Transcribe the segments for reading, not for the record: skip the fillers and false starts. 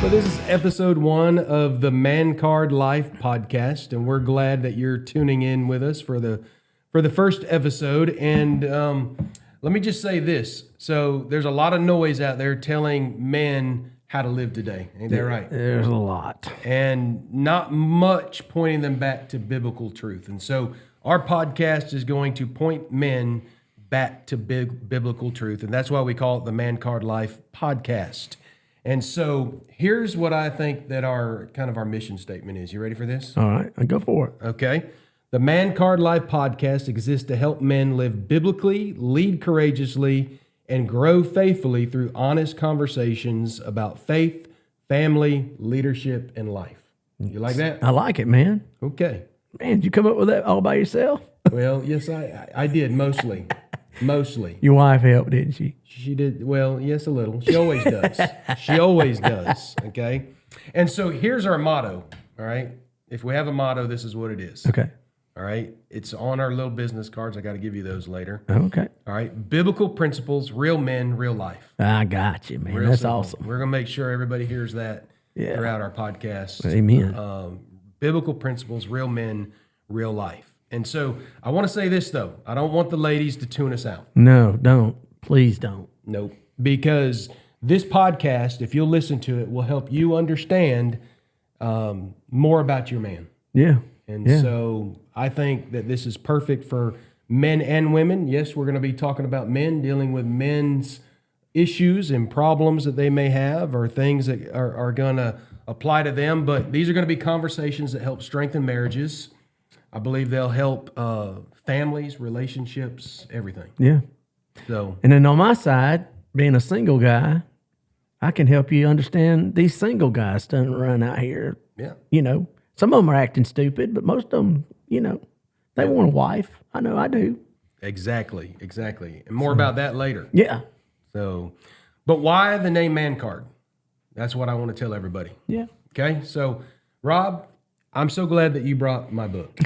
So this is episode 1 of the MANCARD Life Podcast, and we're glad that you're tuning in with us for the first episode. And let me just say this. So there's a lot of noise out there telling men how to live today. Ain't that right? There's a lot. And not much pointing them back to biblical truth. And so our podcast is going to point men back to biblical truth. And that's why we call it the MANCARD Life Podcast. And so here's what I think that our mission statement is. You ready for this? All right, I'll go for it. Okay. The MANCARD Life Podcast exists to help men live biblically, lead courageously, and grow faithfully through honest conversations about faith, family, leadership, and life. You like that? I like it, man. Okay. Man, did you come up with that all by yourself? Well, yes, I did, mostly. Mostly. Your wife helped, didn't she? She did, well, yes, a little. She always does. She always does, okay? And so here's our motto, all right? If we have a motto, this is what it is. Okay. All right? It's on our little business cards. I got to give you those later. Okay. All right? Biblical principles, real men, real life. I got you, man. Real That's simple. awesome. We're going to make sure everybody hears that Yeah. throughout our podcast. Amen. Biblical principles, real men, real life. And so I want to say this, though. I don't want the ladies to tune us out. No, don't. Please don't. Nope. Because this podcast, if you'll listen to it, will help you understand more about your man. Yeah. And Yeah. so I think that this is perfect for men and women. Yes, we're going to be talking about men, dealing with men's issues and problems that they may have or things that are going to apply to them. But these are going to be conversations that help strengthen marriages. I believe they'll help families, relationships, everything. Yeah. So, And then on my side, being a single guy, I can help you understand these single guys don't run out here. yeah. You know, some of them are acting stupid, but most of them, you know, they want a wife. I know I do. Exactly. And more about that later. Yeah. So, but why the name MANCARD? That's what I want to tell everybody. Yeah. Okay. So, Rob, I'm so glad that you brought my book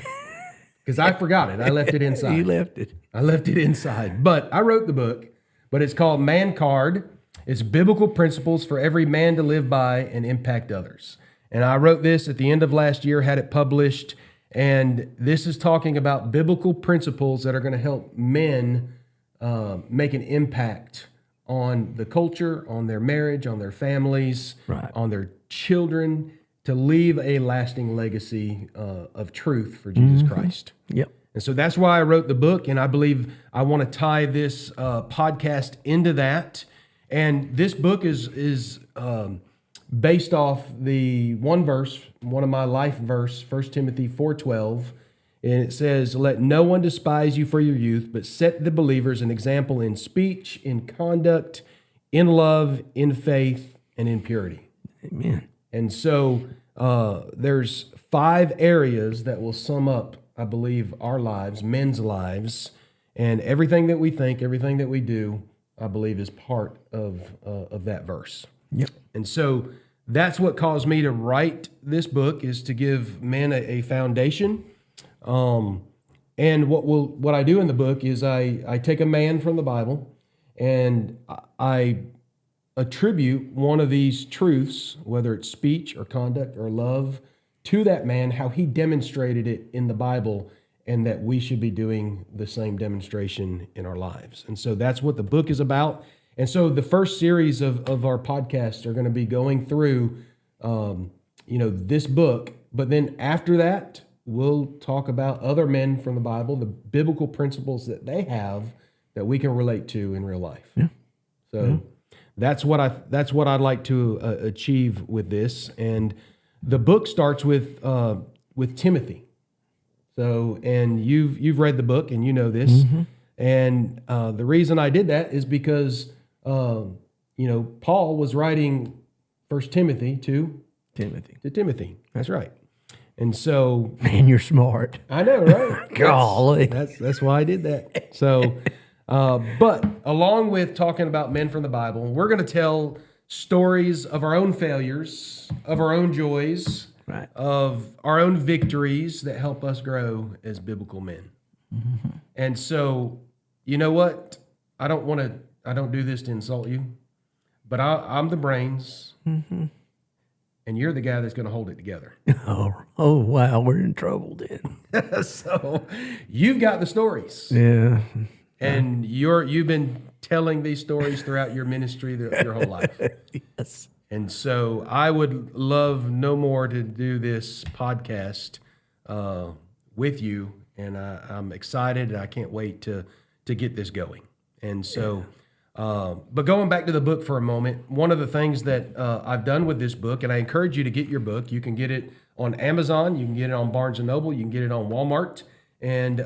because I forgot it. I left it inside. You left it. I left it inside, but I wrote the book, but it's called MANCARD. It's biblical principles for every man to live by and impact others. And I wrote this at the end of last year, had it published. And this is talking about biblical principles that are going to help men make an impact on the culture, on their marriage, on their families, Right. on their children, to leave a lasting legacy of truth for Jesus Christ. Yep. And so that's why I wrote the book, and I believe I want to tie this podcast into that. And this book is based off the one verse, one of my life verse, 1 Timothy 4:12, and it says, "Let no one despise you for your youth, but set the believers an example in speech, in conduct, in love, in faith, and in purity." Amen. And so there's 5 areas that will sum up, I believe, our lives, men's lives, and everything that we think, everything that we do, I believe, is part of that verse. Yep. And so that's what caused me to write this book, is to give men a foundation. And what I do in the book is I take a man from the Bible and I attribute one of these truths, whether it's speech or conduct or love, to that man, how he demonstrated it in the Bible, and that we should be doing the same demonstration in our lives. And so that's what the book is about. And so the first series of our podcasts are going to be going through, this book. But then after that, we'll talk about other men from the Bible, the biblical principles that they have that we can relate to in real life. Yeah. So that's what I'd like to achieve with this. And the book starts with Timothy. So, and you've read the book and you know this. Mm-hmm. And the reason I did that is because Paul was writing 1 Timothy to Timothy. That's right. And so, man, you're smart. I know, right? Golly, that's why I did that. So, but along with talking about men from the Bible, we're going to tell stories of our own failures, of our own joys, right, of our own victories that help us grow as biblical men. Mm-hmm. And so you know what? I don't do this to insult you, but I'm the brains, and you're the guy that's going to hold it together. Oh, wow, we're in trouble then. So you've got the stories. Yeah. And you've been telling these stories throughout your ministry your whole life. Yes. And so I would love no more to do this podcast with you, and I'm excited, and I can't wait to get this going. And so, but going back to the book for a moment, one of the things that I've done with this book, and I encourage you to get your book. You can get it on Amazon, you can get it on Barnes & Noble, you can get it on Walmart, and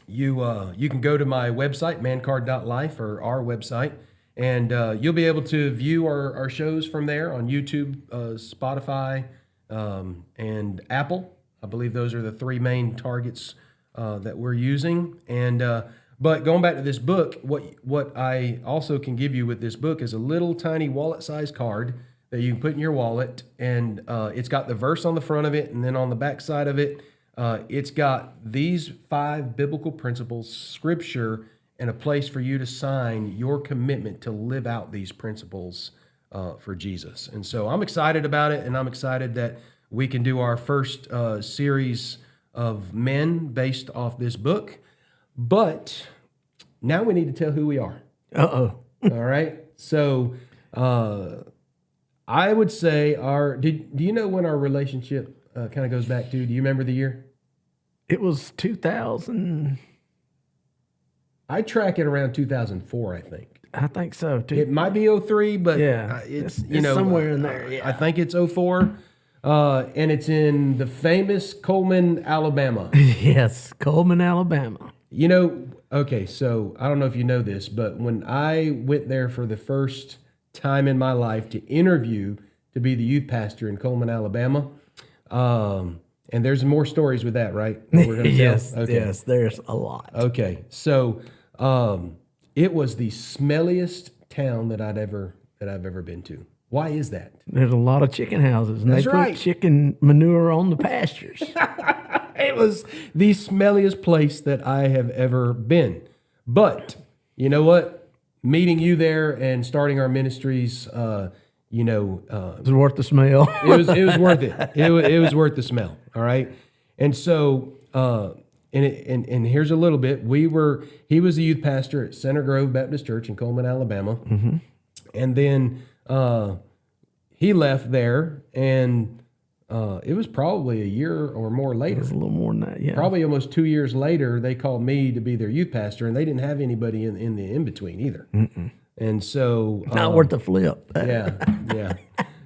you can go to my website, MANCARD.life, or our website, and you'll be able to view our shows from there on YouTube, Spotify, and Apple. I believe those are the three main targets that we're using. And but going back to this book, what I also can give you with this book is a little tiny wallet-sized card that you can put in your wallet, and it's got the verse on the front of it, and then on the back side of it, it's got these 5 biblical principles, scripture, and a place for you to sign your commitment to live out these principles for Jesus. And so I'm excited about it, and I'm excited that we can do our first series of men based off this book. But now we need to tell who we are. Uh-oh. All right? So I would say do you know when our relationship kind of goes back to? Do you remember the year? It was 2000. I track it around 2004, I think. I think so, too. It might be 03, but yeah, it's somewhere in there. Yeah. I think it's 04, and it's in the famous Coleman, Alabama. Yes, Coleman, Alabama. Okay, so I don't know if you know this, but when I went there for the first time in my life to interview to be the youth pastor in Coleman, Alabama, and there's more stories with that, right? That we're gonna tell? Yes, okay. Yes, there's a lot. Okay, so it was the smelliest town that I've ever been to. Why is that? There's a lot of chicken houses, and That's they right. put chicken manure on the pastures. It was the smelliest place that I have ever been. But you know what? Meeting you there and starting our ministries, It was worth the smell. it was worth it. It was worth the smell. All right. And so, and here's a little bit. He was the youth pastor at Center Grove Baptist Church in Coleman, Alabama. Mm-hmm. And then he left there, and it was probably a year or more later. It was a little more than that, yeah. Probably almost 2 years later, they called me to be their youth pastor, and they didn't have anybody in the in-between either. Mm-mm. And so... Not worth the flip. Yeah.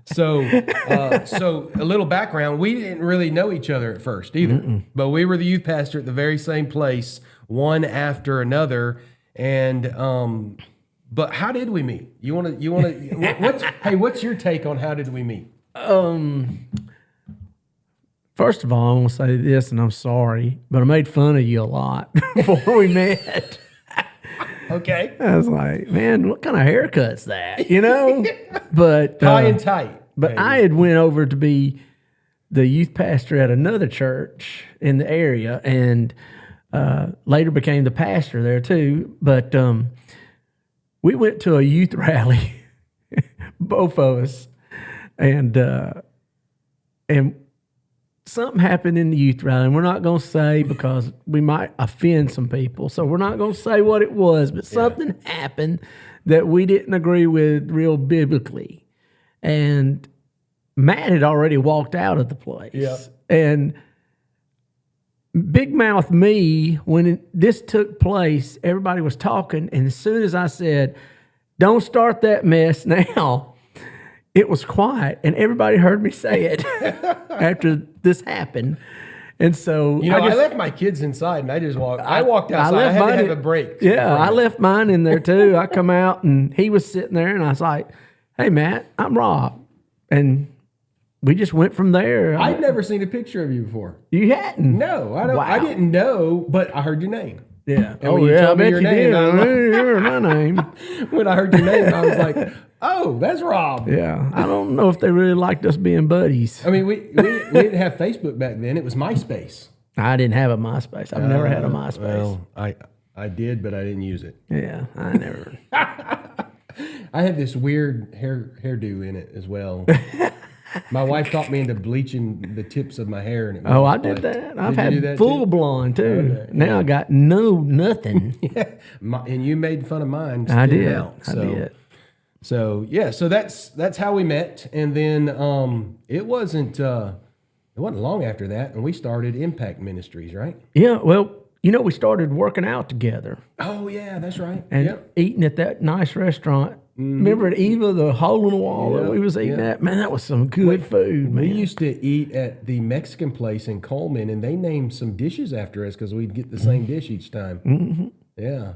So a little background, we didn't really know each other at first either, but we were the youth pastor at the very same place, one after another. And, but how did we meet? What's your take on how did we meet? First of all, I want to say this, and I'm sorry, but I made fun of you a lot before we met. Okay. I was like, man, what kind of haircut's that? But high and tight. But maybe. I had went over to be the youth pastor at another church in the area, and later became the pastor there too. But we went to a youth rally, both of us, and something happened in the youth rally, and we're not going to say because we might offend some people. So we're not going to say what it was, but something happened that we didn't agree with real biblically. And Matt had already walked out of the place. Yeah. And big mouth me, when this took place, everybody was talking. And as soon as I said, don't start that mess now, it was quiet, and everybody heard me say it after this happened. And so I left my kids inside, and I just walked. I walked outside. I had to have a break. Yeah, I left mine in there too. I come out, and he was sitting there, and I was like, "Hey, Matt, I'm Rob," and we just went from there. I'd never seen a picture of you before. You hadn't? No, I don't. Wow. I didn't know, but I heard your name. Yeah. And when you told me your name, I was like, You're my name. when I heard your name, I was like, "Oh, that's Rob." Yeah. I don't know if they really liked us being buddies. I mean, we didn't have Facebook back then. It was MySpace. I didn't have a MySpace. I've never had a MySpace. Well, I I did, but I didn't use it. Yeah, I never. I had this weird hairdo in it as well. My wife talked me into bleaching the tips of my hair. And I did that. I've had full blonde too. Okay. Now I got nothing. Yeah, and you made fun of mine. I did. I did. So yeah, so that's how we met, and then it wasn't long after that, and we started Impact Ministries, right? Yeah. Well, we started working out together. Oh yeah, that's right. And eating at that nice restaurant. Remember at Eva, the hole in the wall that we was eating at? Man, that was some good food, man. We used to eat at the Mexican place in Coleman, and they named some dishes after us because we'd get the same dish each time. Mm-hmm. Yeah.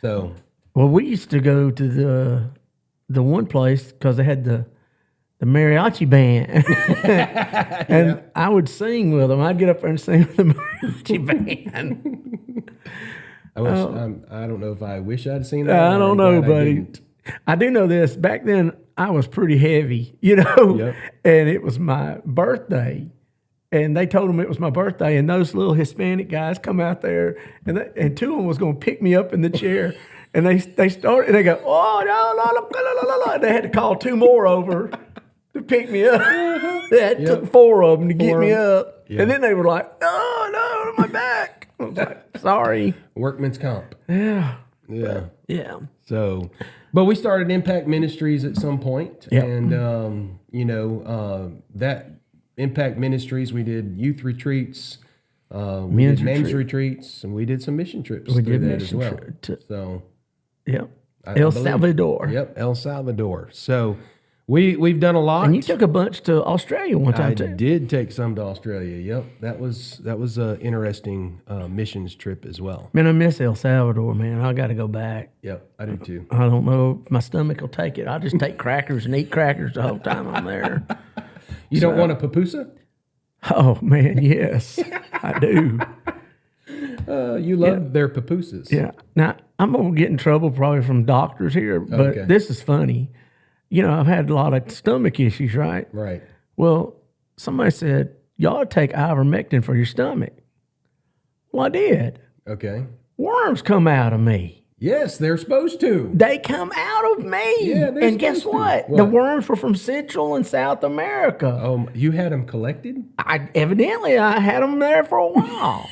So. Well, we used to go to the one place because they had the mariachi band. And I would sing with them. I'd get up there and sing with the mariachi band. I don't know if I wish I'd seen that. I don't know, buddy. I do know this. Back then, I was pretty heavy, and it was my birthday. And they told them it was my birthday, and those little Hispanic guys come out there, and two of them was going to pick me up in the chair. And they started, and they go, oh, no. And they had to call two more over to pick me up. It took four of them to get me up. Yep. And then they were like, oh, no, my back. I was like, sorry. Workman's comp. Yeah. Yeah. So, but we started Impact Ministries at some point. Yep. And, that Impact Ministries, we did youth retreats, we did men's retreats, and we did some mission trips through that as well. So, El Salvador. Yep, El Salvador. So we've done a lot. And you took a bunch to Australia one time too. I did take some to Australia. Yep, that was an interesting missions trip as well. Man, I miss El Salvador, man. I got to go back. Yep, I do too. I don't know if my stomach will take it. I'll just take crackers and eat crackers the whole time I'm there. You don't want a pupusa? Oh man, yes, I do. You love their pupusas. Yeah. Now, I'm going to get in trouble probably from doctors here, but this is funny. I've had a lot of stomach issues, right? Right. Well, somebody said, you ought to take ivermectin for your stomach. Well, I did. Okay. Worms come out of me. Yes, they're supposed to. They come out of me. Yeah, and guess what? The worms were from Central and South America. Oh, you had them collected? Evidently, I had them there for a while.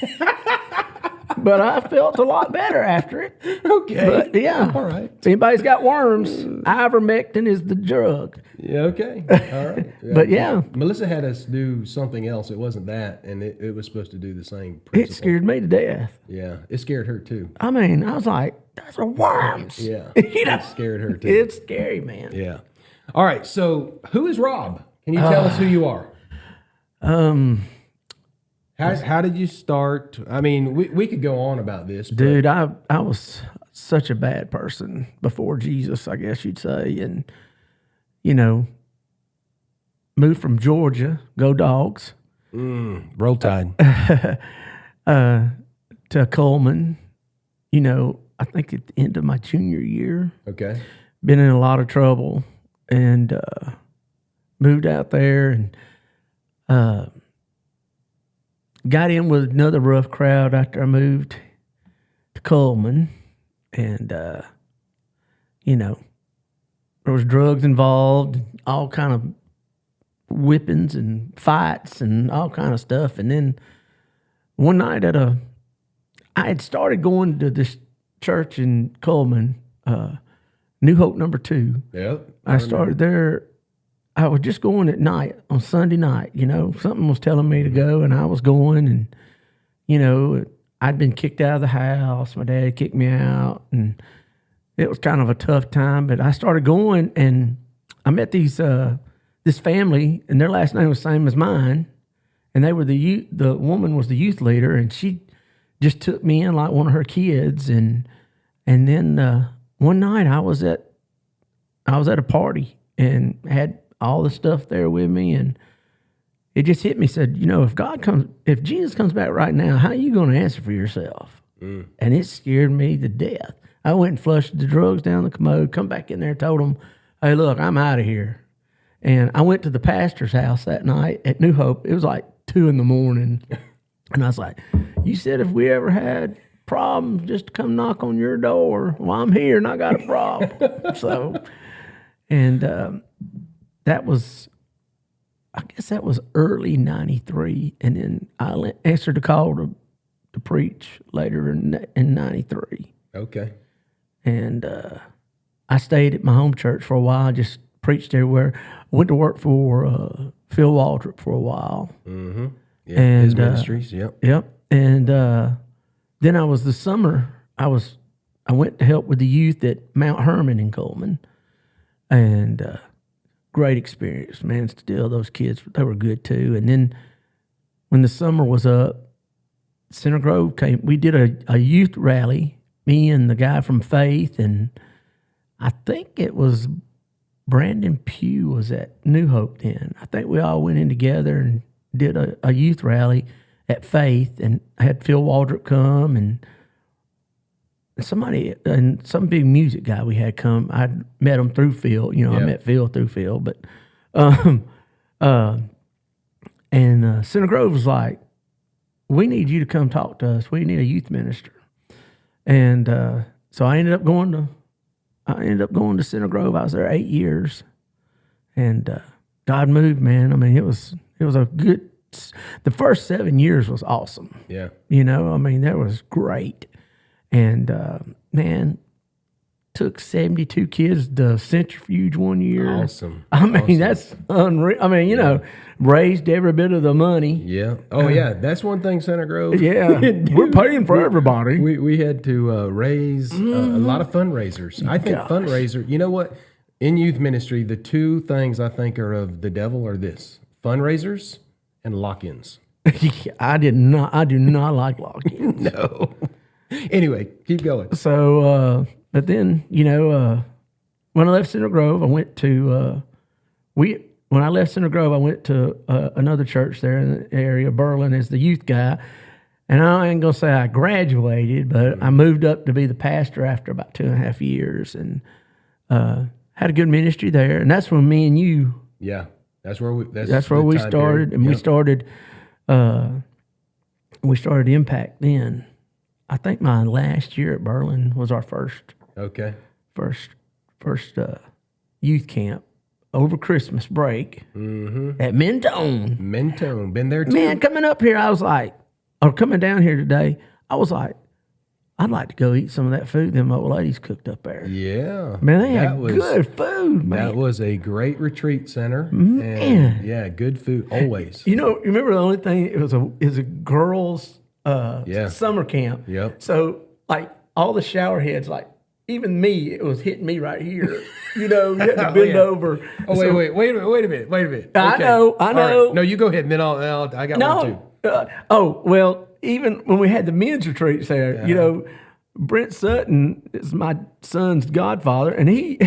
But I felt a lot better after it. Okay. But yeah. All right. If anybody's got worms, ivermectin is the drug. Yeah, okay. All right. Yeah. But yeah. Melissa had us do something else. It wasn't that, and it was supposed to do the same principle. It scared me to death. Yeah. It scared her too. I mean, I was like, those are worms. Yeah. It scared her too. It's scary, man. Yeah. All right. So who is Rob? Can you tell us who you are? How did you start? I mean, we could go on about this. Dude, I was such a bad person before Jesus, I guess you'd say. And, moved from Georgia, go Dogs. Roll Tide. To Coleman, I think at the end of my junior year. Okay. Been in a lot of trouble and moved out there and got in with another rough crowd after I moved to Coleman. And, there was drugs involved, all kind of whippings and fights and all kind of stuff. And then one night I had started going to this church in Coleman, New Hope number 2. Yep. I started there. I was just going at night on Sunday night, something was telling me to go and I was going and, I'd been kicked out of the house. My dad kicked me out and it was kind of a tough time, but I started going and I met this family and their last name was the same as mine. And they were the woman was the youth leader and she just took me in like one of her kids. And then one night I was at a party and had all the stuff there with me, and it just hit me. Said, if Jesus comes back right now, how are you going to answer for yourself? And it scared me to death. I went and flushed the drugs down the commode, come back in there, told him, hey, look, I'm out of here. And I went to the pastor's house that night at New Hope. It was like 2 a.m. And I was like, you said if we ever had problems, just come knock on your door. Well, I'm here and I got a problem. So, and that was, I guess that was early 93. And then I answered the call to preach later in 93. Okay. And I stayed at my home church for a while, just preached everywhere. Went to work for Phil Waldrop for a while. Mm-hmm. Yeah, and his ministries, yep. Yep. And then I went to help with the youth at Mount Hermon in Coleman. And great experience, man. Still, those kids, they were good too. And then when the summer was up, Center Grove came. We did a youth rally, me and the guy from Faith, and I think it was Brandon Pugh was at New Hope then. I think we all went in together and did a youth rally at Faith, and I had Phil Waldrop come and some big music guy we had come. I met him through Phil. I met Phil through Phil, but Center Grove was like, we need you to come talk to us. We need a youth minister. And so I ended up going to Center Grove. I was there 8 years, and God moved, man. I mean, it was a good. The first 7 years was awesome. Yeah. That was great. And man, took 72 kids to Centrifuge one year. Awesome. Awesome. That's unreal. Raised every bit of the money. Yeah. Oh, yeah. That's one thing, Center Grove. Yeah. We're paying for everybody. We had to raise a lot of fundraisers. I think fundraiser, you know what? In youth ministry, the two things I think are of the devil are this: fundraisers and lock-ins. I do not like lock-ins. No. Anyway, keep going. So, but then, when I left Center Grove, I went to, when I left Center Grove, I went to another church there in the area, Berlin, as the youth guy. And I ain't going to say I graduated, but I moved up to be the pastor after about 2.5 years, and had a good ministry there. And that's when me and you. Yeah. That's where we started. And we started Impact then. I think my last year at Berlin was our first youth camp over Christmas break at Mentone. Mentone, been there too. Man, coming up here, coming down here today, I was like, I'd like to go eat some of that food them old ladies cooked up there. Yeah. Man, they had good food, man. That was a great retreat center. Man. And yeah, good food, always. You remember the only thing, it was a girls' summer camp. Yep. So, like, all the shower heads, like, even me, it was hitting me right here. You had to bend over. Oh, so, wait a minute. Okay. I know. Right. No, you go ahead, and then I got one too. Well, even when we had the men's retreats there, Brent Sutton is my son's godfather, and he's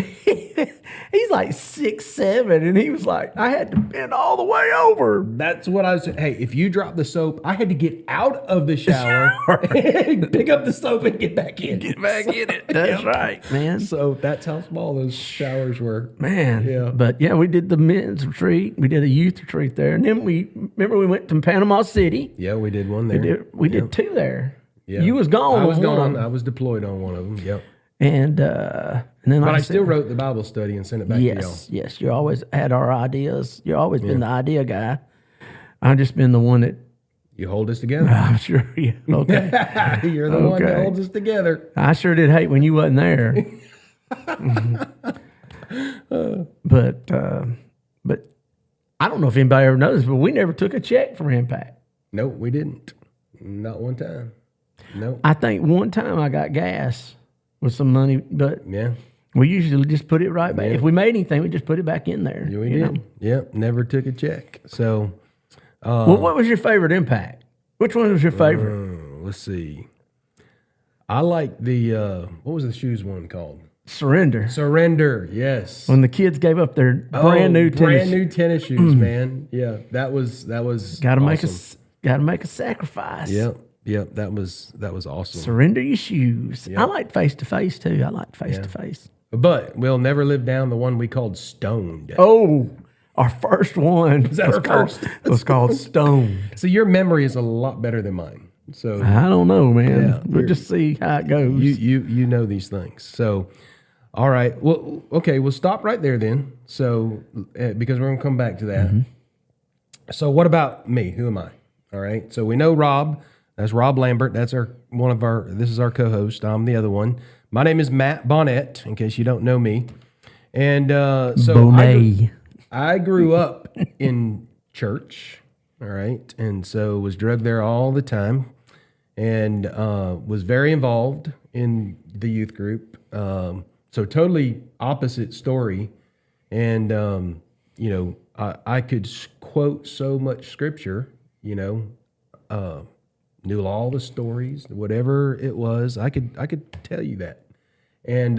like 6'7", and he was like, I had to bend all the way over. That's what I was. Hey, if you drop the soap, I had to get out of the shower, pick up the soap, and get back in. Get back in it. That's right, man. So that's how small those showers were, man. Yeah, but yeah, we did the men's retreat. We did a youth retreat there, and then we went to Panama City. Yeah, we did one there. We did two there. Yeah. You was gone. I was gone. I was deployed on one of them. Yep. And then, but I still wrote the Bible study and sent it back to y'all. Yes. You always had our ideas. You always been the idea guy. I've just been the one that you hold us together. I'm sure. Yeah. Okay. You're the one that holds us together. I sure did hate when you wasn't there. But I don't know if anybody ever noticed, but we never took a check from Impact. Nope, we didn't. Not one time. Nope. I think one time I got gas with some money, but yeah, we usually just put it right back. Yeah. If we made anything, we just put it back in there. Yeah, we did. Yep, never took a check. So, well, what was your favorite Impact? Which one was your favorite? Let's see. I like the what was the shoes one called? Surrender, yes. When the kids gave up their brand new tennis shoes, man. Yeah, that was gotta awesome. Make a sacrifice. Yep, that was awesome. Surrender your shoes. Yep. I like face to face too. I like face to face. But we'll never live down the one we called Stoned. Oh, our first one was called Stoned. So your memory is a lot better than mine. So I don't know, man. Yeah, We'll just see how it goes. you know these things. So, all right. Well, okay. We'll stop right there then. So, because we're gonna come back to that. So, what about me? Who am I? All right. So we know Rob. That's Rob Lambert. That's This is our co-host. I'm the other one. My name is Matt Bonnette. In case you don't know me, and so I grew up in church. All right, and so was drugged there all the time, and was very involved in the youth group. So totally opposite story, and I could quote so much scripture. Knew all the stories, whatever it was. I could tell you that, and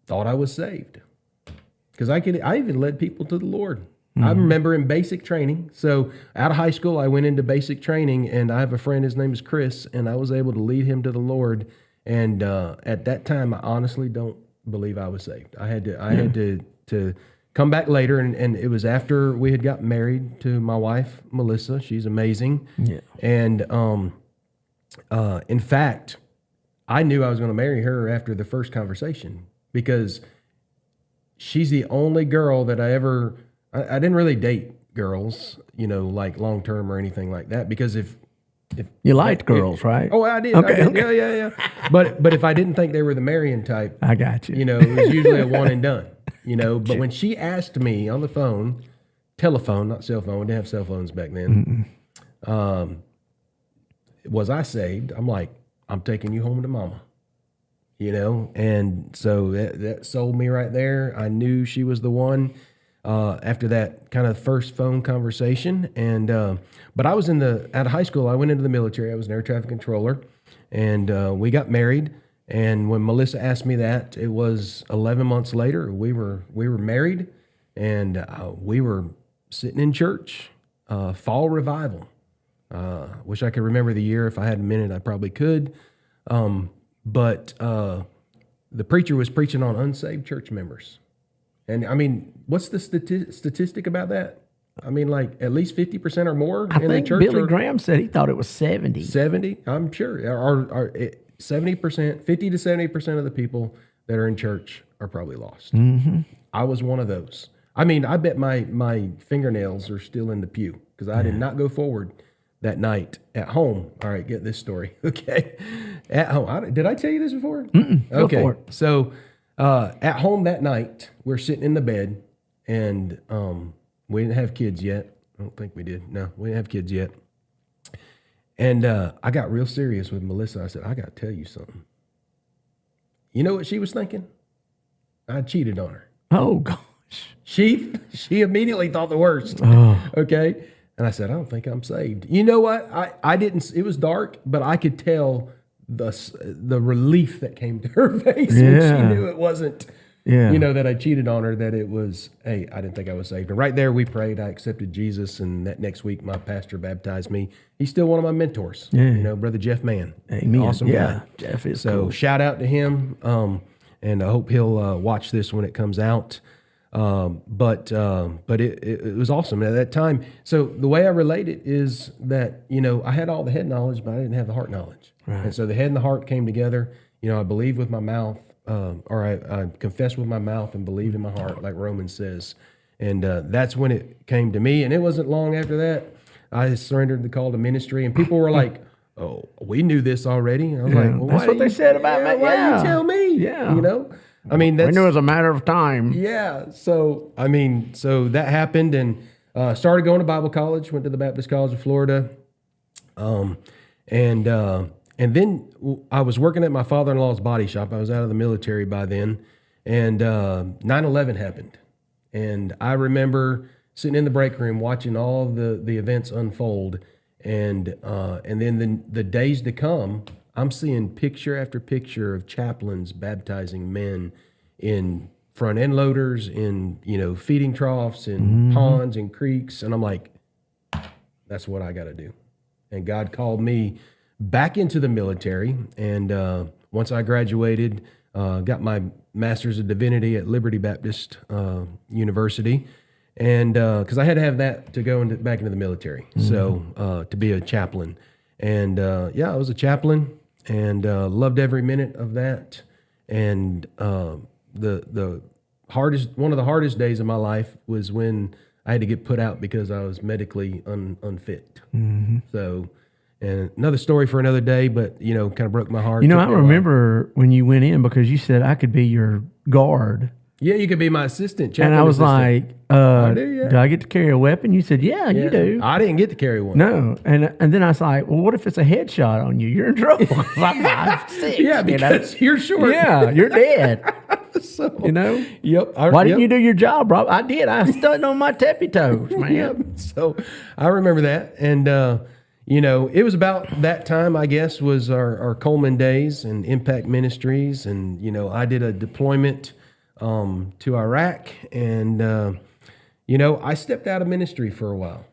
thought I was saved because I even led people to the Lord. I remember in basic training. So out of high school, I went into basic training, and I have a friend. His name is Chris, and I was able to lead him to the Lord. And at that time, I honestly don't believe I was saved. I had to come back later, and it was after we had got married to my wife, Melissa. She's amazing. Yeah. And in fact, I knew I was going to marry her after the first conversation because she's the only girl that I didn't really date girls, like long term or anything like that. Because if you liked girls, right? Oh, I did. Okay, I did. Yeah. But if I didn't think they were the marrying type, I got you. it was usually a one and done. But when she asked me on the phone, telephone, not cell phone, we didn't have cell phones back then. Was I saved? I'm like, I'm taking you home to mama. And so that sold me right there. I knew she was the one. After that kind of first phone conversation. And but I was out of high school, I went into the military. I was an air traffic controller, and we got married. And when Melissa asked me that, it was 11 months later. We were married, and we were sitting in church, fall revival. Wish I could remember the year. If I had a minute, I probably could. But the preacher was preaching on unsaved church members. And I mean, what's the statistic about that? I mean, like at least 50% or more I in think the church. Billy Graham said he thought it was 70. 70, I'm sure. Or 70%, 50 to 70% of the people that are in church are probably lost. I was one of those. I mean, I bet my fingernails are still in the pew because I did not go forward that night at home. All right, get this story. Okay. At home. Did I tell you this before? Okay. Go for it. So at home that night, we're sitting in the bed, and we didn't have kids yet. I don't think we did. No, we didn't have kids yet. And I got real serious with Melissa. I said, I got to tell you something. You know what she was thinking? I cheated on her. Oh, gosh. She immediately thought the worst. Oh. Okay. And I said, I don't think I'm saved. You know what? I didn't, it was dark, but I could tell the relief that came to her face when she knew it wasn't, that I cheated on her, that it was, hey, I didn't think I was saved. And right there we prayed. I accepted Jesus, and that next week my pastor baptized me. He's still one of my mentors, Brother Jeff Mann. Amen. Awesome guy. Jeff is so cool. Shout out to him, and I hope he'll watch this when it comes out. But it was awesome at that time. So the way I relate it is that, I had all the head knowledge, but I didn't have the heart knowledge. Right. And so the head and the heart came together. I believed with my mouth, or I confessed with my mouth and believed in my heart, like Romans says. And that's when it came to me. And it wasn't long after that, I surrendered the call to ministry, and people were like, oh, we knew this already. And I was like, well, that's what they said about me. Why did you tell me? Yeah. I mean, I knew it was a matter of time. Yeah. So that happened, and started going to Bible college, went to the Baptist College of Florida. And then I was working at my father-in-law's body shop. I was out of the military by then, and 9/11 happened. And I remember sitting in the break room watching all the events unfold, and then the days to come, I'm seeing picture after picture of chaplains baptizing men in front end loaders, in feeding troughs, in ponds and creeks, and I'm like, that's what I got to do. And God called me back into the military, and once I graduated, got my Master's of Divinity at Liberty Baptist University, and because I had to have that to go back into the military, so to be a chaplain. And I was a chaplain and loved every minute of that. And the one of the hardest days of my life was when I had to get put out because I was medically unfit. Mm-hmm. So, and another story for another day, but, kind of broke my heart. I remember when you went in because you said I could be your guard. Yeah, you could be my assistant. And I was like, do I get to carry a weapon? You said, yeah, you do. I didn't get to carry one. No. And then I was like, well, what if it's a headshot on you? You're in trouble. I'm 5'6". Yeah, because you're short. Yeah, you're dead. So, Yep. Why didn't you do your job, Rob? I did. I stood on my tippy toes, man. Yep. So I remember that. And, it was about that time, I guess, was our Coleman days and Impact Ministries. And, I did a deployment to Iraq. And, I stepped out of ministry for a while.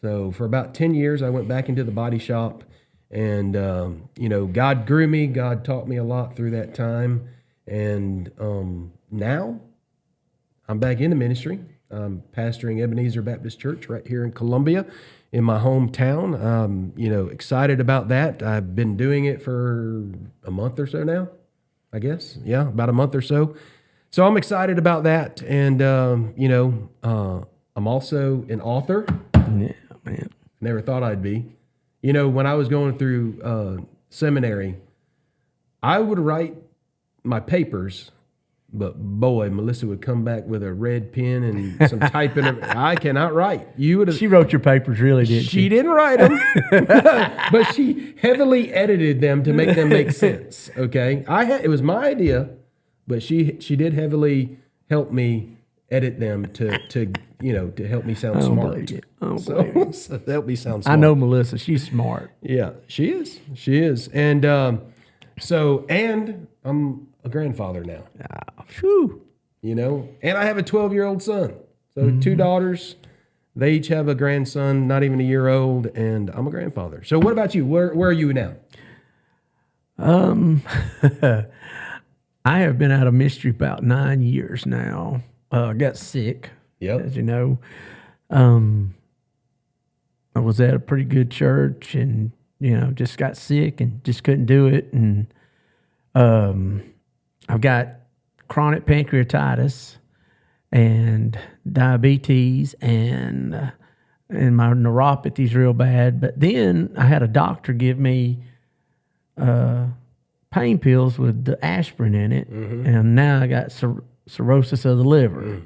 So for about 10 years, I went back into the body shop. And, God grew me. God taught me a lot through that time. And now I'm back into ministry. I'm pastoring Ebenezer Baptist Church right here in Columbia in my hometown. I'm, excited about that. I've been doing it for a month or so now, I guess. Yeah, about a month or so. So I'm excited about that. And, I'm also an author. Yeah, man. Never thought I'd be. When I was going through seminary, I would write my papers, but boy, Melissa would come back with a red pen and some typing. I cannot write. She wrote your papers, really, didn't she? She didn't write them, but she heavily edited them to make them make sense. Okay, it was my idea, but she did heavily help me edit them to help me sound smart. So help me sound smart. I know Melissa; she's smart. Yeah, she is, and and I'm a grandfather now. Phew. And I have a 12-year-old son. So 2 daughters, they each have a grandson, not even a year old, and I'm a grandfather. So what about you? Where are you now? I have been out of ministry about 9 years now. I got sick, as you know. I was at a pretty good church and, just got sick and just couldn't do it. And I've got chronic pancreatitis and diabetes and my neuropathy's real bad. But then I had a doctor give me pain pills with the aspirin in it, and now I got cirrhosis of the liver.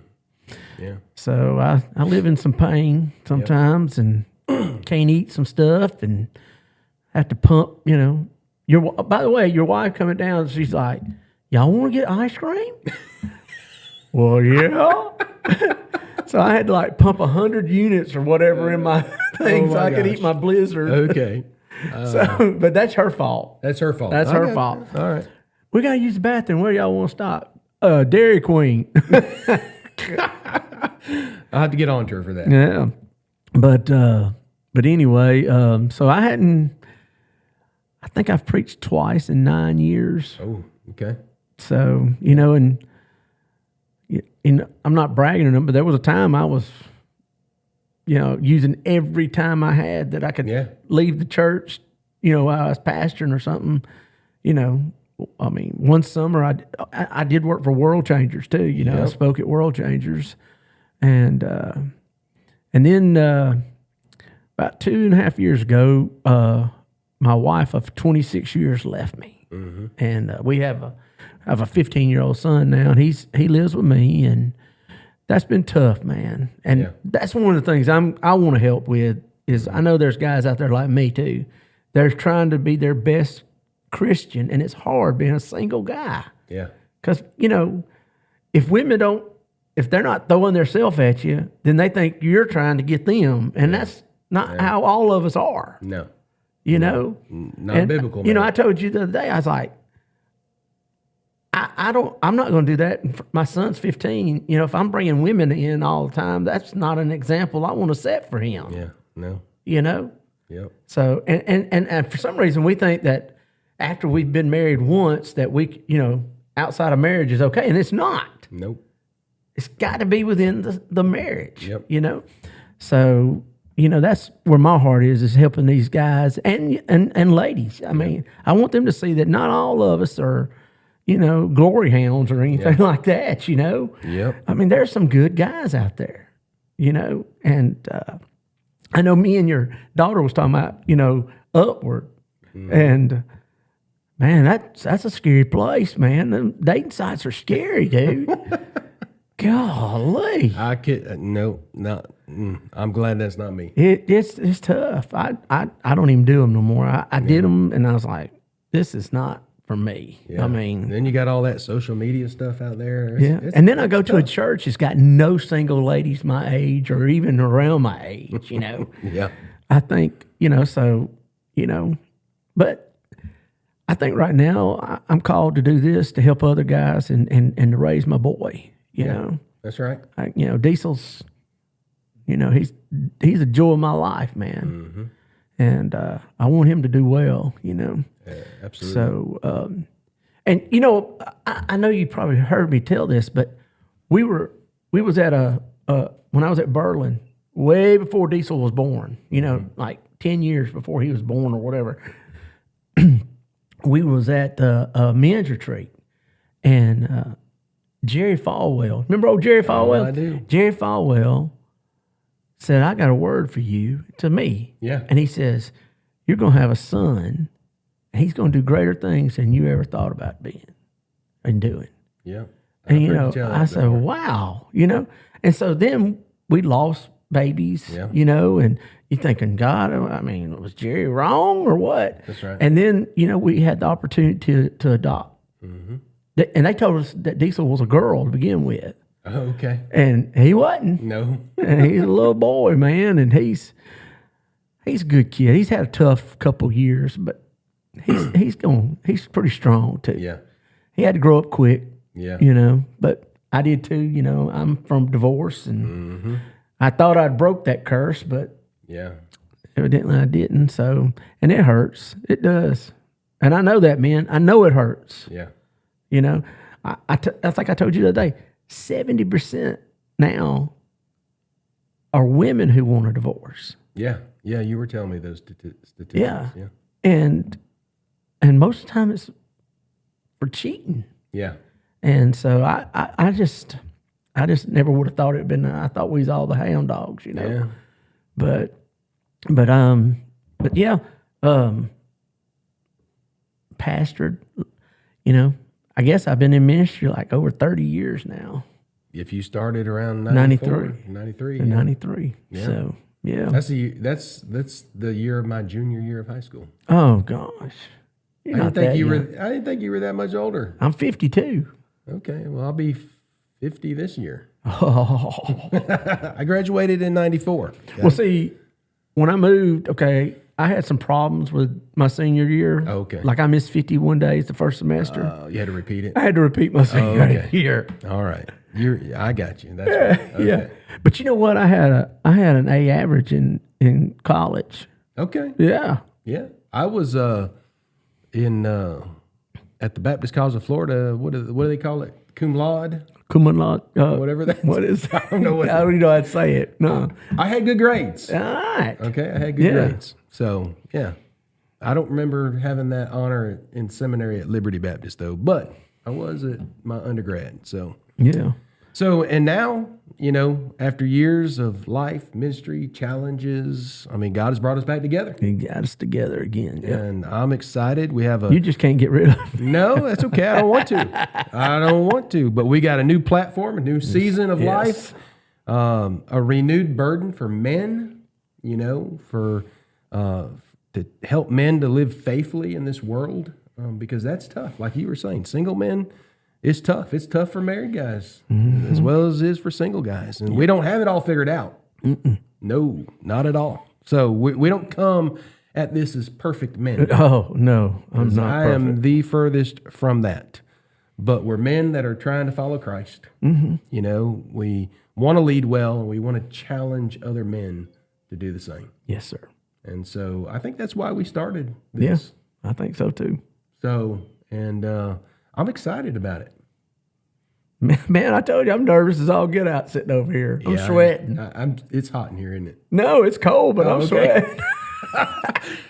Yeah. So I live in some pain sometimes and can't eat some stuff and have to pump, By the way, your wife coming down, she's like, y'all want to get ice cream? Well, yeah. So I had to pump 100 units or whatever in my thing so I could eat my Blizzard. Okay. But that's her fault. That's her fault. That's her fault. All right. We got to use the bathroom. Where y'all want to stop? Dairy Queen. I'll have to get on to her for that. Yeah. But anyway, so I think I've preached twice in 9 years. Oh, okay. So, and I'm not bragging on them, but there was a time I was, using every time I had that I could leave the church, while I was pastoring or something. One summer I did work for World Changers too. I spoke at World Changers, and then about 2.5 years ago, my wife of 26 years left me, and we have a 15-year-old son now, and he lives with me, and that's been tough, man. And that's one of the things I want to help with is I know there's guys out there like me too. They're trying to be their best Christian, and it's hard being a single guy. Yeah. Because, if they're not throwing themselves at you, then they think you're trying to get them. And that's not how all of us are. No. Not biblical. Man. I told you the other day, I was like, I'm not going to do that. My son's 15. If I'm bringing women in all the time, that's not an example I want to set for him. Yeah. No. Yep. So, and for some reason we think that after we've been married once that we, outside of marriage is okay. And it's not. Nope. It's got to be within the marriage, Yep. So, that's where my heart is helping these guys and ladies. I mean, I want them to see that not all of us are, glory hounds or anything like that, Yep. I mean, there's some good guys out there, and I know me and your daughter was talking about, Upward. And man, that's a scary place, man. The dating sites are scary, dude. Golly. I could no, not. I'm glad that's not me. It's tough. I don't even do them no more. I did them, and I was like, this is not for me. Yeah. I mean, then you got all that social media stuff out there. And then I go to a church that's got no single ladies my age or even around my age. Yeah. I think but I think right now I'm called to do this to help other guys and to raise my boy. You know, that's right. Diesel's. He's a joy of my life, man, and I want him to do well. Yeah, absolutely. So, and I know you probably heard me tell this, but we was at when I was at Berlin way before Diesel was born. Like 10 years before he was born or whatever. We was at a men's retreat, and Jerry Falwell. Remember old Jerry Falwell? I do. Jerry Falwell said, I got a word for you, to me. Yeah. And he says, you're going to have a son, and he's going to do greater things than you ever thought about being and doing. Yeah. And, I said, wow, And so then we lost babies, and you're thinking, God, I mean, was Jerry wrong or what? That's right. And then, we had the opportunity to adopt. And they told us that Diesel was a girl to begin with. Oh, okay. And he wasn't. No. And he's a little boy, man, and he's a good kid. He's had a tough couple years, but he's pretty strong too. Yeah. He had to grow up quick. Yeah. But I did too. I'm from divorce, and I thought I'd broke that curse, but evidently I didn't. So, and it hurts. It does. And I know that, man. I know it hurts. Yeah. That's like I told you the other day. 70% now are women who want a divorce. Yeah. Yeah. You were telling me those statistics. Yeah. Yeah. And most of the time it's for cheating. Yeah. And so I just never would have thought it'd been. I thought we was all the hound dogs, Yeah. But yeah, pastored, I guess I've been in ministry like over 30 years now. If you started around 93. 93. In yeah. 93. Yeah. So, yeah. That's the year of my junior year of high school. Oh gosh. I didn't think you were that much older. I'm 52. Okay. Well, I'll be 50 this year. Oh. I graduated in 94. Okay. Well, see, when I moved, I had some problems with my senior year. Oh, okay. Like I missed 51 days the first semester. You had to repeat it? I had to repeat my senior year. All right. I got you. That's right. Okay. Yeah. But you know what? I had an A average in college. Okay. Yeah. Yeah. I was in at the Baptist College of Florida. What do they call it? Cum laude? Cum laude. Whatever that is. What is that? I don't know what. I don't even know how to say it. No. I had good grades. All right. Okay. I had good grades. So, yeah. I don't remember having that honor in seminary at Liberty Baptist, though, but I was at my undergrad. So, yeah. So, and now, after years of life, ministry, challenges, God has brought us back together. He got us together again. Yeah. And I'm excited. We have You just can't get rid of it. No, that's okay. I don't want to. But we got a new platform, a new season of life, a renewed burden for men, to help men to live faithfully in this world, because that's tough. Like you were saying, single men, it's tough. It's tough for married guys as well as it is for single guys. And we don't have it all figured out. No, not at all. So we don't come at this as perfect men. Oh, no, I'm not I perfect. am the furthest from that. But we're men that are trying to follow Christ. We want to lead well, and we want to challenge other men to do the same. Yes, sir. And so I think that's why we started this. Yeah, I think so too. So, and I'm excited about it. Man, I told you I'm nervous as all get out sitting over here. I'm sweating. It's hot in here, isn't it? No, it's cold, but I'm sweating.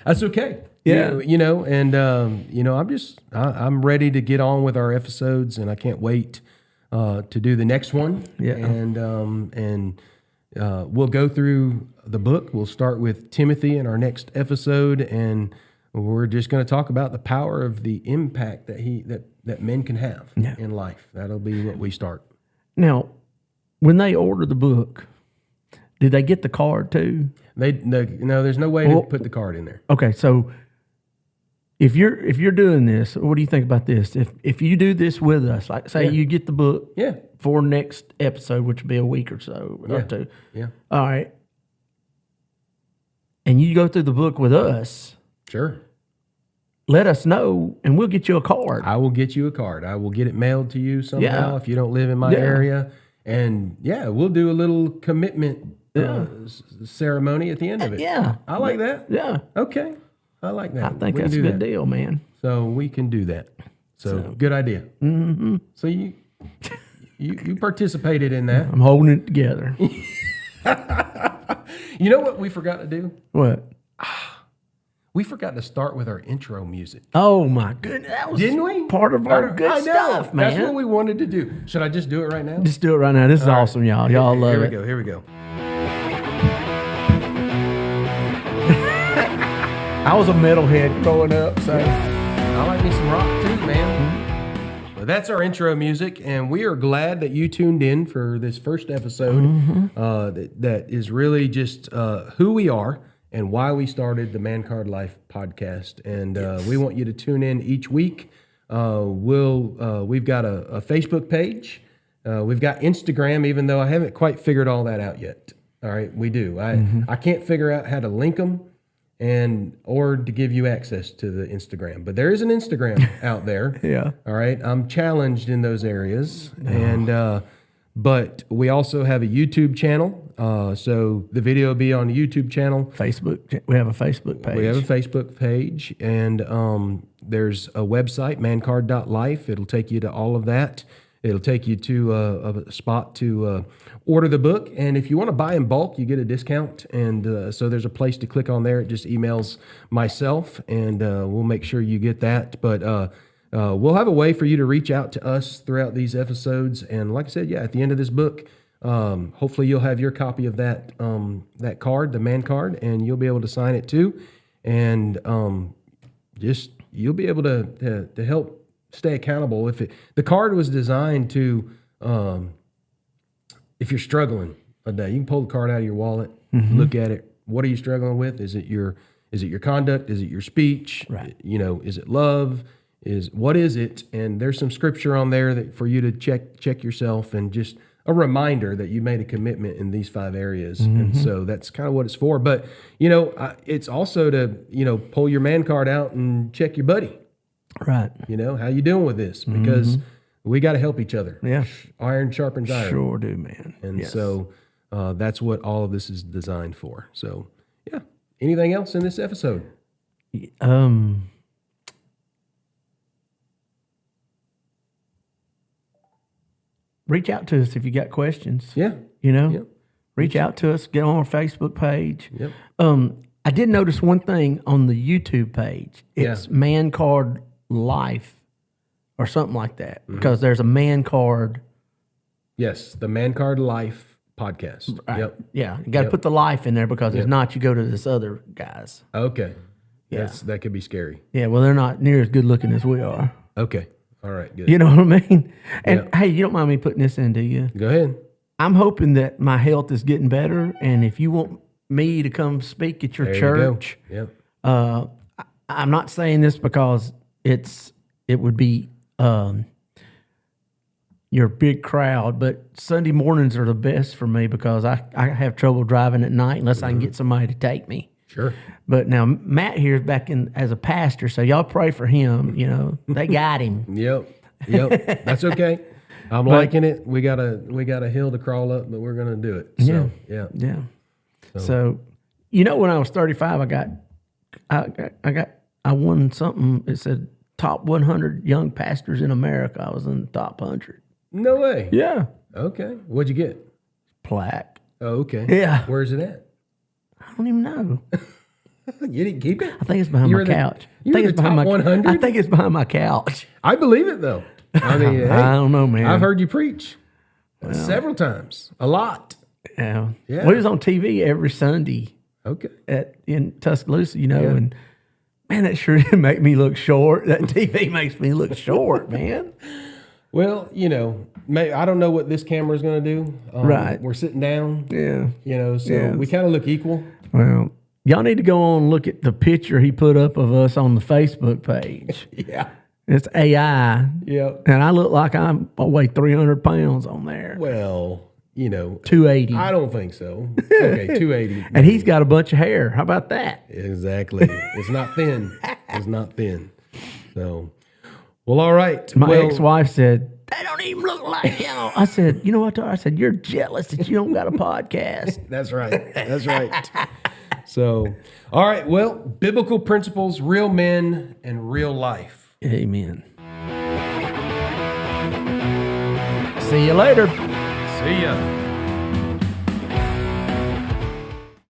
That's okay. Yeah. I'm ready to get on with our episodes, and I can't wait to do the next one. Yeah. And we'll go through the book. We'll start with Timothy in our next episode, and we're just going to talk about the power of the impact that men can have in life. That'll be what we start. Now, when they order the book, did they get the card too? No, there's no way to put the card in there. Okay, so if you're doing this, what do you think about this? If you do this with us, like say you get the book for next episode, which will be a week or so or two. Yeah. All right. And you go through the book with us. Sure. Let us know, and we'll get you a card. I will get you a card. I will get it mailed to you somehow if you don't live in my area. And we'll do a little commitment ceremony at the end of it. Yeah. I like that. Yeah. Okay. I like that. I think that's a good deal, man. So we can do that. So good idea. Mm-hmm. So you participated in that. I'm holding it together. You know what we forgot to do? What? We forgot to start with our intro music. Oh my goodness. That was Didn't we? Part of our good stuff, man. That's what we wanted to do. Should I just do it right now? Just do it right now. This is awesome, y'all. Y'all love it. Here we go. I was a metalhead growing up, so I like me some rock too, man. Well, that's our intro music, and we are glad that you tuned in for this first episode that is really just who we are and why we started the MANCARD Life Podcast. And we want you to tune in each week. We've got a Facebook page. We've got Instagram, even though I haven't quite figured all that out yet. All right, we do. I can't figure out how to link them or to give you access to the Instagram. But there is an Instagram out there. Yeah. All right. I'm challenged in those areas. And but we also have a YouTube channel. So the video will be on the YouTube channel. Facebook. We have a Facebook page. We have a Facebook page. And there's a website, mancard.life. It'll take you to all of that. It'll take you to a spot to order the book. And if you want to buy in bulk, you get a discount. And so there's a place to click on there. It just emails myself, and we'll make sure you get that. But we'll have a way for you to reach out to us throughout these episodes. And like I said, at the end of this book, hopefully you'll have your copy of that card, the MANCARD, and you'll be able to sign it too. And you'll be able to help stay accountable. The card was designed to, if you're struggling a day, you can pull the card out of your wallet, look at it. What are you struggling with? Is it your conduct? Is it your speech? Right. Is it love? What is it? And there's some scripture on there for you to check yourself, and just a reminder that you made a commitment in these 5 areas. And so that's kind of what it's for. But, it's also to, pull your MANCARD out and check your buddy. Right. How you doing with this? Because we got to help each other. Yeah. Iron sharpens iron. Sure do, man. And so that's what all of this is designed for. So, yeah. Anything else in this episode? Reach out to us if you got questions. Yeah. Reach out to us. Get on our Facebook page. Yep. I did notice one thing on the YouTube page. It's MANCARD Life or something like that, because there's a MANCARD. Yes, the MANCARD Life Podcast. Right. Yep. Yeah, you got to put the life in there, because if not, you go to this other guys. Okay. Yeah. That could be scary. Yeah, well, they're not near as good looking as we are. Okay. All right, good. You know what I mean? And hey, you don't mind me putting this in, do you? Go ahead. I'm hoping that my health is getting better, and if you want me to come speak at your church, I'm not saying this because it would be your big crowd, but Sunday mornings are the best for me, because I have trouble driving at night unless I can get somebody to take me. Sure. But now Matt here is back in as a pastor, so y'all pray for him. They got him. Yep. That's okay. I'm liking it. We got a hill to crawl up, but we're gonna do it. So, yeah. So, when I was 35, I won something. It said top 100 young pastors in America. I was in the top 100. No way. Yeah. Okay. What'd you get? Plaque. Oh, okay. Yeah. Where's it at? I don't even know. You didn't keep it? I think it's behind my couch. I think it's behind my 100? I think it's behind my couch. I believe it, though. I mean, hey, I don't know, man. I've heard you preach several times. A lot. Yeah. Yeah. We was on TV every Sunday Okay. in Tuscaloosa, and man, that sure did make me look short. That TV makes me look short, man. Well, I don't know what this camera's going to do. Right. We're sitting down. Yeah. So we kind of look equal. Well, y'all need to go on and look at the picture he put up of us on the Facebook page. Yeah. It's AI. Yep. And I look like I weigh 300 pounds on there. Well, 280. I don't think so. Okay, 280. And he's got a bunch of hair. How about that? Exactly. It's not thin. It's not thin. So, well, all right. My ex-wife said, they don't even look like you. I said, you know what? I said, you're jealous that you don't got a podcast. That's right. That's right. So, all right. Well, biblical principles, real men, and real life. Amen. See you later. See ya.